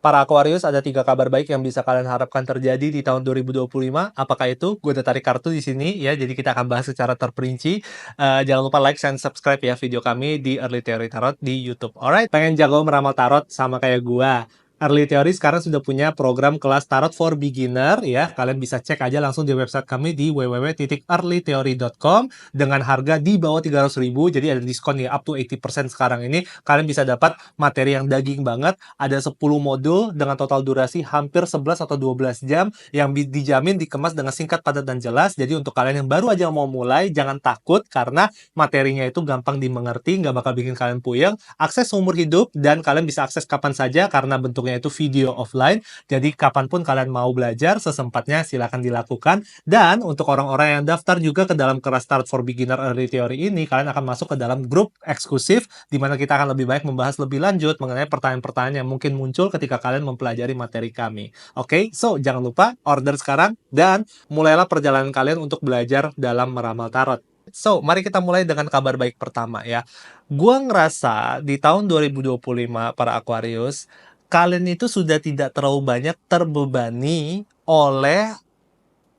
Para Aquarius, ada 3 kabar baik yang bisa kalian harapkan terjadi di tahun 2025. Apakah itu? Gue udah tarik kartu di sini ya, jadi kita akan bahas secara terperinci. Jangan lupa like and subscribe ya video kami di Early Theory Tarot di YouTube. Alright, pengen jago meramal tarot sama kayak gua? Early Theory sekarang sudah punya program kelas Tarot for Beginner ya. Kalian bisa cek aja langsung di website kami di www.earlytheory.com dengan harga di bawah 300.000. Jadi ada diskon ya up to 80% sekarang ini. Kalian bisa dapat materi yang daging banget. Ada 10 modul dengan total durasi hampir 11 atau 12 jam yang dijamin dikemas dengan singkat, padat, dan jelas. Jadi untuk kalian yang baru aja mau mulai, jangan takut karena materinya itu gampang dimengerti, nggak bakal bikin kalian puyeng. Akses seumur hidup dan kalian bisa akses kapan saja karena bentuknya itu video offline. Jadi kapanpun kalian mau belajar, sesempatnya silakan dilakukan. Dan untuk orang-orang yang daftar juga ke dalam kelas Start for Beginner Early Theory ini, kalian akan masuk ke dalam grup eksklusif di mana kita akan lebih baik membahas lebih lanjut mengenai pertanyaan-pertanyaan yang mungkin muncul ketika kalian mempelajari materi kami. Oke, so jangan lupa order sekarang dan mulailah perjalanan kalian untuk belajar dalam meramal tarot. So, mari kita mulai dengan kabar baik pertama ya. Gua ngerasa di tahun 2025 para Aquarius, kalian itu sudah tidak terlalu banyak terbebani oleh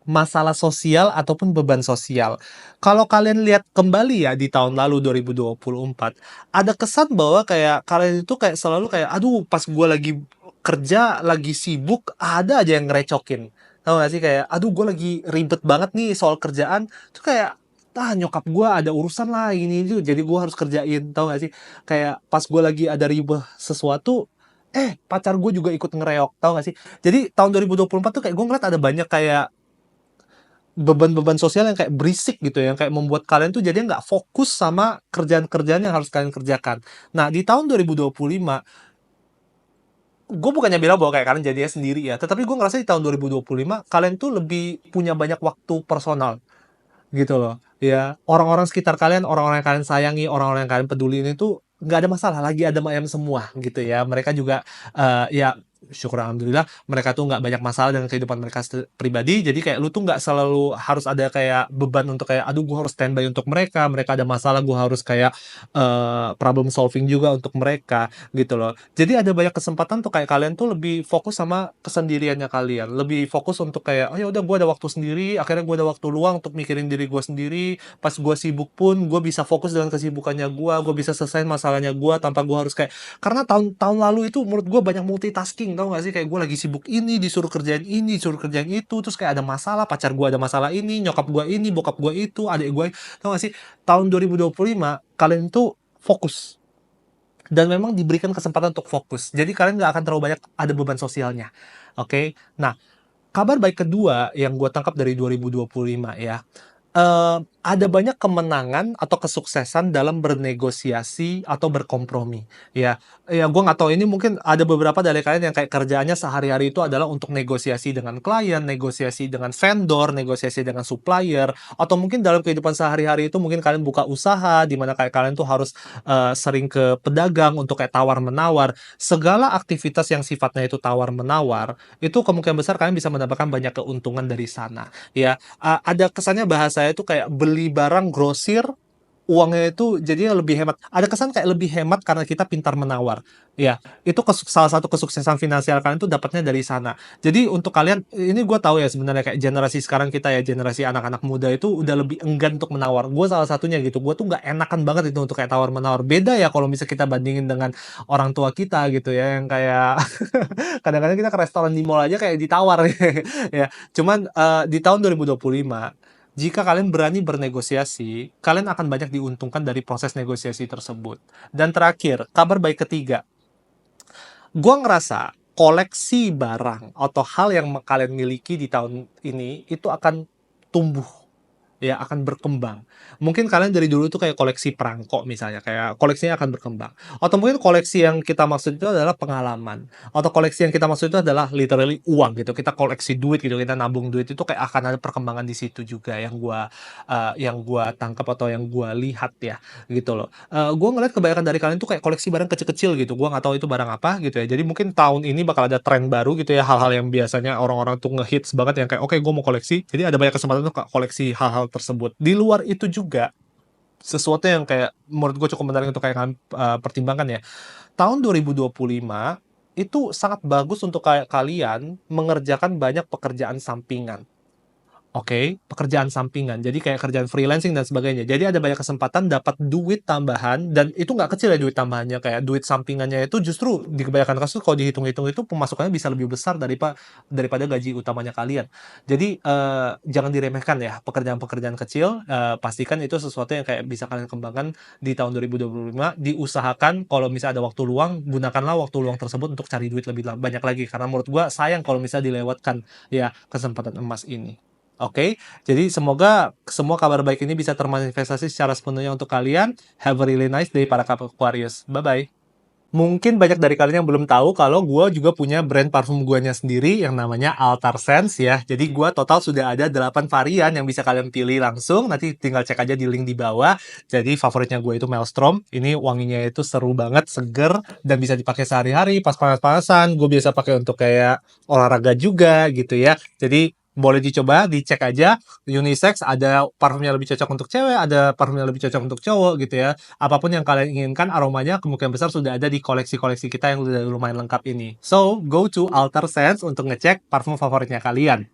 masalah sosial ataupun beban sosial. Kalau kalian lihat kembali ya di tahun lalu 2024, ada kesan bahwa kayak kalian itu kayak selalu kayak, aduh pas gue lagi kerja, lagi sibuk, ada aja yang ngerecokin. Tahu gak sih kayak, aduh gue lagi ribet banget nih soal kerjaan, tuh kayak, nyokap gue ada urusan lah ini itu, jadi gue harus kerjain. Tahu gak sih kayak pas gue lagi ada ribet sesuatu, pacar gue juga ikut ngereok. Tahu gak sih? Jadi tahun 2024 tuh kayak gue ngeliat ada banyak kayak beban-beban sosial yang kayak berisik gitu ya, yang kayak membuat kalian tuh jadi nggak fokus sama kerjaan-kerjaan yang harus kalian kerjakan. Nah, di tahun 2025, gue bukannya bilang bahwa kayak kalian jadinya sendiri ya, tetapi gue ngerasa di tahun 2025, kalian tuh lebih punya banyak waktu personal gitu loh. Ya, orang-orang sekitar kalian, orang-orang yang kalian sayangi, orang-orang yang kalian peduli ini tuh nggak ada masalah, lagi ada ayam semua gitu ya. Mereka juga ya syukur alhamdulillah mereka tuh nggak banyak masalah dengan kehidupan mereka pribadi. Jadi kayak lu tuh nggak selalu harus ada kayak beban untuk kayak aduh gue harus standby untuk mereka. Mereka ada masalah gue harus kayak problem solving juga untuk mereka gitu loh. Jadi ada banyak kesempatan tuh kayak kalian tuh lebih fokus sama kesendiriannya kalian, lebih fokus untuk kayak oh ya udah gue ada waktu sendiri, akhirnya gue ada waktu luang untuk mikirin diri gue sendiri. Pas gue sibuk pun gue bisa fokus dengan kesibukannya gue bisa selesaiin masalahnya gue tanpa gue harus kayak karena tahun-tahun lalu itu menurut gue banyak multitasking. Tau gak sih kayak gue lagi sibuk ini disuruh kerjain itu, terus kayak ada masalah, pacar gue ada masalah ini, nyokap gue ini, bokap gue itu, adik gue. Tau gak sih tahun 2025 kalian tuh fokus dan memang diberikan kesempatan untuk fokus. Jadi kalian nggak akan terlalu banyak ada beban sosialnya. Oke. Nah, kabar baik kedua yang gue tangkap dari 2025 ya, ada banyak kemenangan atau kesuksesan dalam bernegosiasi atau berkompromi, ya. Ya, gue nggak tahu ini mungkin ada beberapa dari kalian yang kayak kerjaannya sehari-hari itu adalah untuk negosiasi dengan klien, negosiasi dengan vendor, negosiasi dengan supplier, atau mungkin dalam kehidupan sehari-hari itu mungkin kalian buka usaha, di mana kayak kalian tuh harus sering ke pedagang untuk kayak tawar-menawar. Segala aktivitas yang sifatnya itu tawar-menawar, itu kemungkinan besar kalian bisa mendapatkan banyak keuntungan dari sana, ya. Ada kesannya bahasa itu kayak beli barang grosir, uangnya itu jadinya lebih hemat. Ada kesan kayak lebih hemat karena kita pintar menawar. Ya, itu salah satu kesuksesan finansial kalian tuh dapatnya dari sana. Jadi untuk kalian, ini gue tahu ya sebenarnya kayak generasi sekarang kita ya, generasi anak-anak muda itu udah lebih enggan untuk menawar. Gue salah satunya gitu. Gue tuh nggak enakan banget itu untuk kayak tawar-menawar. Beda ya kalau bisa kita bandingin dengan orang tua kita gitu ya, yang kayak kadang-kadang kita ke restoran di mall aja kayak ditawar ya. Cuman di tahun 2025 jika kalian berani bernegosiasi, kalian akan banyak diuntungkan dari proses negosiasi tersebut. Dan terakhir, kabar baik ketiga. Gua ngerasa koleksi barang atau hal yang kalian miliki di tahun ini itu akan tumbuh ya, akan berkembang. Mungkin kalian dari dulu tuh kayak koleksi perangko misalnya, kayak koleksinya akan berkembang. Atau mungkin koleksi yang kita maksud itu adalah pengalaman. Atau koleksi yang kita maksud itu adalah literally uang gitu. Kita koleksi duit gitu, kita nabung duit itu kayak akan ada perkembangan di situ juga yang gua tangkap atau yang gua lihat ya, gitu loh. Gua ngeliat kebanyakan dari kalian tuh kayak koleksi barang kecil-kecil gitu. Gua nggak tahu itu barang apa gitu ya. Jadi mungkin tahun ini bakal ada tren baru gitu ya, hal-hal yang biasanya orang-orang tuh ngehits banget yang kayak oke, gue mau koleksi. Jadi ada banyak kesempatan tuh koleksi hal-hal tersebut. Di luar itu juga sesuatu yang kayak menurut gue cukup menarik untuk kayak pertimbangkan ya. Tahun 2025 itu sangat bagus untuk kayak kalian mengerjakan banyak pekerjaan sampingan. Oke, pekerjaan sampingan. Jadi kayak kerjaan freelancing dan sebagainya. Jadi ada banyak kesempatan dapat duit tambahan dan itu nggak kecil ya duit tambahannya. Kayak duit sampingannya itu justru di kebanyakan kasus kalau dihitung-hitung itu pemasukannya bisa lebih besar daripada gaji utamanya kalian. Jadi jangan diremehkan ya pekerjaan-pekerjaan kecil. Pastikan itu sesuatu yang kayak bisa kalian kembangkan di tahun 2025. Diusahakan kalau misalnya ada waktu luang, gunakanlah waktu luang tersebut untuk cari duit lebih banyak lagi. Karena menurut gua sayang kalau misalnya dilewatkan ya kesempatan emas ini. Oke, jadi semoga semua kabar baik ini bisa termanifestasi secara sepenuhnya untuk kalian. Have a really nice day para Aquarius. Bye-bye. Mungkin banyak dari kalian yang belum tahu kalau gue juga punya brand parfum guanya sendiri yang namanya Altar Sense ya. Jadi gue total sudah ada 8 varian yang bisa kalian pilih langsung. Nanti tinggal cek aja di link di bawah. Jadi favoritnya gue itu Maelstrom. Ini wanginya itu seru banget, seger, dan bisa dipakai sehari-hari pas panas-panasan. Gue biasa pakai untuk kayak olahraga juga gitu ya. Jadi boleh dicoba, dicek aja. Unisex, ada parfumnya lebih cocok untuk cewek, ada parfumnya lebih cocok untuk cowok gitu ya. Apapun yang kalian inginkan, aromanya kemungkinan besar sudah ada di koleksi-koleksi kita yang udah lumayan lengkap ini. So, go to Altar Sense untuk ngecek parfum favoritnya kalian.